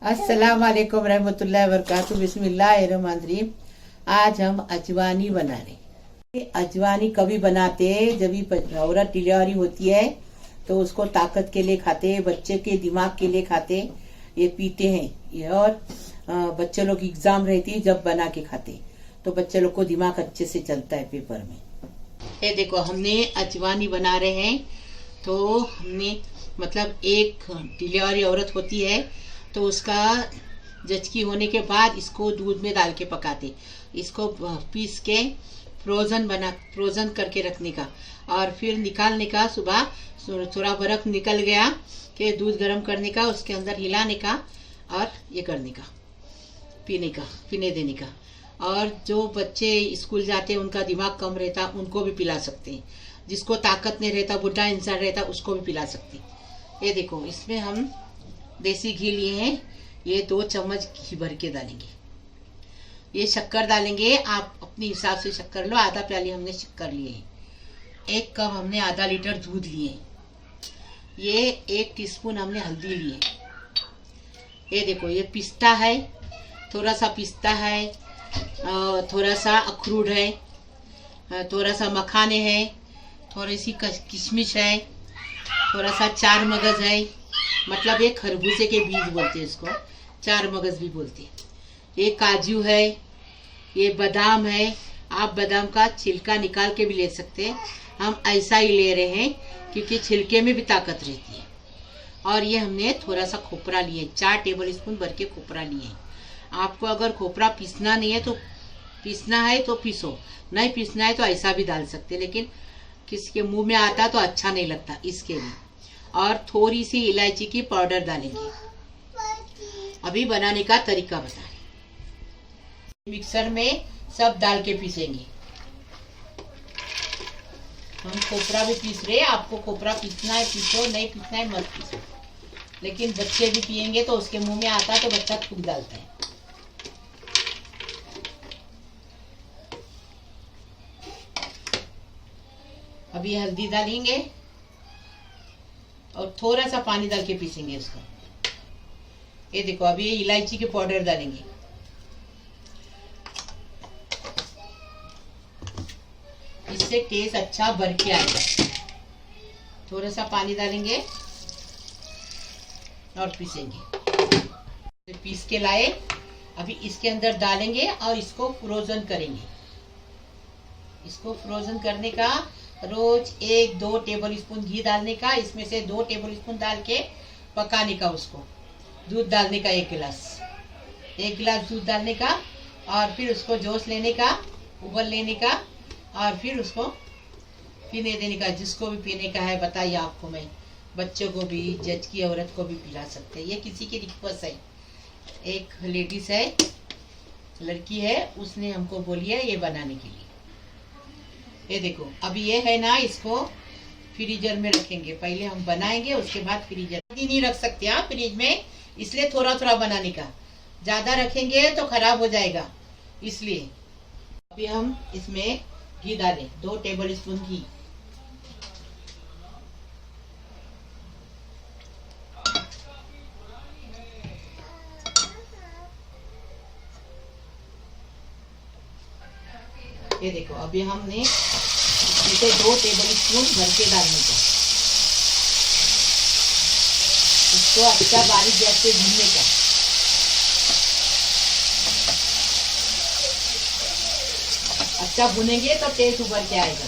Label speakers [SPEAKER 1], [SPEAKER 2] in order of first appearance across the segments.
[SPEAKER 1] अस्सलाम वालेकुम रहमतुल्लाहि व बरकातुहू। बिस्मिल्लाहिर्रहमानिर्रहीम। आज हम अजवानी बना रहे। अजवानी कभी बनाते जब भी औरत डिलीवरी होती है तो उसको ताकत के लिए खाते, बच्चे के दिमाग के लिए खाते, ये पीते हैं ये। और बच्चे लोग एग्जाम रहती है जब बना के खाते तो बच्चे लोग को दिमाग अच्छे से चलता है पेपर में। ये देखो हमने अजवानी बना रहे हैं। तो हमने मतलब एक डिलीवरी औरत होती है तो उसका जचकी होने के बाद इसको दूध में डाल के पकाते, इसको पीस के फ्रोजन करके रखने का और फिर निकालने का। सुबह थोड़ा बर्फ निकल गया कि दूध गर्म करने का, उसके अंदर हिलाने का और ये करने का, पीने देने का। और जो बच्चे स्कूल जाते हैं उनका दिमाग कम रहता उनको भी पिला सकते हैं, जिसको ताकत नहीं रहता, बुढ़ा इंसान रहता, उसको भी पिला सकते हैं। ये देखो इसमें हम देसी घी लिए हैं, ये 2 चम्मच घी भर के डालेंगे। ये शक्कर डालेंगे, आप अपने हिसाब से शक्कर लो। आधा प्याली हमने शक्कर लिए है। 1 कप हमने आधा लीटर दूध लिए। ये 1 टीस्पून हमने हल्दी लिए। ये देखो ये पिस्ता है, थोड़ा सा पिस्ता है, थोड़ा सा अखरूट है, थोड़ा सा मखाने है, थोड़ी सी किशमिश है, थोड़ा सा 4 मगज है, मतलब ये खरबूजे के बीज बोलते हैं इसको, 4 मगज भी बोलते हैं। ये काजू है, ये बादाम है। आप बादाम का छिलका निकाल के भी ले सकते हैं, हम ऐसा ही ले रहे हैं क्योंकि छिलके में भी ताकत रहती है। और ये हमने थोड़ा सा खोपरा लिए, 4 टेबल स्पून भर के खोपरा लिए। आपको अगर खोपरा पीसना नहीं है तो पीसना है तो पीसो, नहीं पीसना है तो ऐसा भी डाल सकते, लेकिन किसी के मुंह में आता तो अच्छा नहीं लगता इसके लिए। और थोड़ी सी इलायची की पाउडर डालेंगे। अभी बनाने का तरीका बता रहे। मिक्सर में सब डाल के पीसेंगे। हम खोपरा भी पीस रहे हैं, आपको खोपरा पीसना है पीसो, नहीं पीसना है मत पीसो। लेकिन बच्चे भी पियेंगे तो उसके मुंह में आता तो बच्चा थूक डालता है। अभी हल्दी डालेंगे और थोड़ा सा पानी डाल के पीसेंगे इसको। ये देखो अभी ये इलायची के पाउडर डालेंगे। इससे टेस्ट अच्छा भर के आएगा। थोड़ा सा पानी डालेंगे और पीसेंगे। पीस के लाए, अभी इसके अंदर डालेंगे और इसको फ्रोजन करेंगे। इसको फ्रोजन करने का रोज 1-2 टेबल स्पून घी डालने का, इसमें से 2 टेबल स्पून डाल के पकाने का। उसको दूध डालने का 1 गिलास दूध डालने का और फिर उसको जोश लेने का, उबल लेने का और फिर उसको पीने देने का। जिसको भी पीने का है बताइए आपको, मैं बच्चों को भी, जज की औरत को भी पिला सकते हैं। ये किसी की रिक्वेस्ट है, एक लेडीज है, लड़की है, उसने हमको बोली है ये बनाने के लिए। ये देखो अभी ये है ना, इसको फ्रीजर में रखेंगे। पहले हम बनाएंगे उसके बाद फ्रीजर नहीं रख सकते आप फ्रिज में, इसलिए थोड़ा थोड़ा बनाने का। ज्यादा रखेंगे तो खराब हो जाएगा, इसलिए। अभी हम इसमें घी डालें, 2 टेबल स्पून घी। ये देखो अभी हमने इसमें 2 टेबल स्पून भर के डालने का। इसको अच्छा बारीक गैस पे भूनने का। अच्छा भुनेंगे तो टेस्ट उभर के आएगा।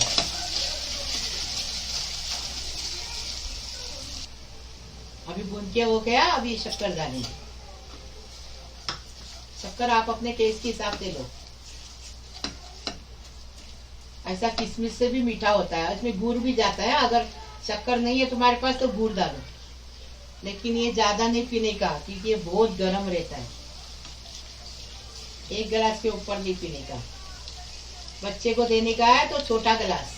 [SPEAKER 1] अभी भून के हो गया, अभी शक्कर डालेंगे। शक्कर आप अपने टेस्ट के हिसाब से लो। ऐसा किशमिश से भी मीठा होता है, इसमें गुड़ भी जाता है। अगर शक्कर नहीं है तुम्हारे पास तो गुड़ डालो, लेकिन ये ज्यादा नहीं पीने का क्योंकि ये बहुत गर्म रहता है। 1 गिलास के ऊपर नहीं पीने का। बच्चे को देने का है तो छोटा गिलास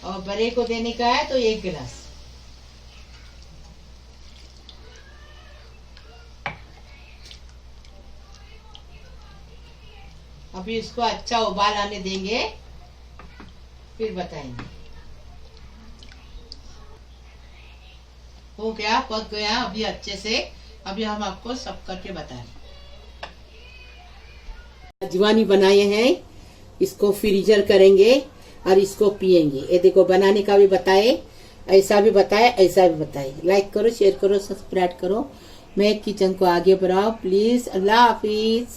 [SPEAKER 1] और बड़े को देने का है तो 1 गिलास। अभी इसको अच्छा उबाल आने देंगे, फिर बताएंगे। हो गया, पक गया अभी अच्छे से। अभी हम आपको सब करके बताएं। अजवानी बनाए हैं, इसको फ्रीजर करेंगे और इसको पियेंगे। ये देखो बनाने का भी बताए, ऐसा भी बताए, ऐसा भी बताए। लाइक करो, शेयर करो, सब्सक्राइब करो। मैं किचन को आगे बढ़ाओ प्लीज। अल्लाह हाफिज।